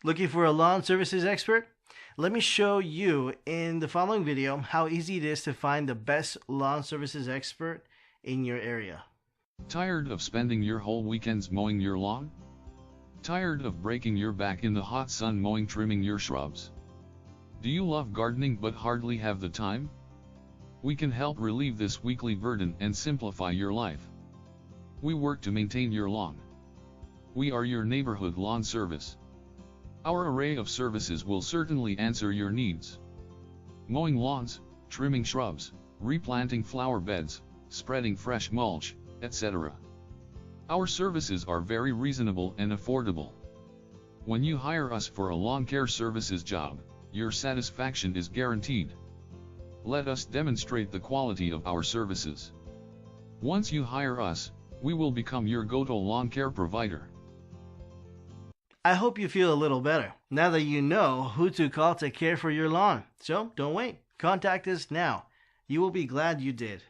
Looking for a lawn services expert? Let me show you in the following video how easy it is to find the best lawn services expert in your area. Tired of spending your whole weekends mowing your lawn? Tired of breaking your back in the hot sun mowing trimming your shrubs? Do you love gardening but hardly have the time? We can help relieve this weekly burden and simplify your life. We work to maintain your lawn. We are your neighborhood lawn service. Our array of services will certainly answer your needs. Mowing lawns, trimming shrubs, replanting flower beds, spreading fresh mulch, etc. Our services are very reasonable and affordable. When you hire us for a lawn care services job, your satisfaction is guaranteed. Let us demonstrate the quality of our services. Once you hire us, we will become your go-to lawn care provider. I hope you feel a little better now that you know who to call to care for your lawn. So don't wait. Contact us now. You will be glad you did.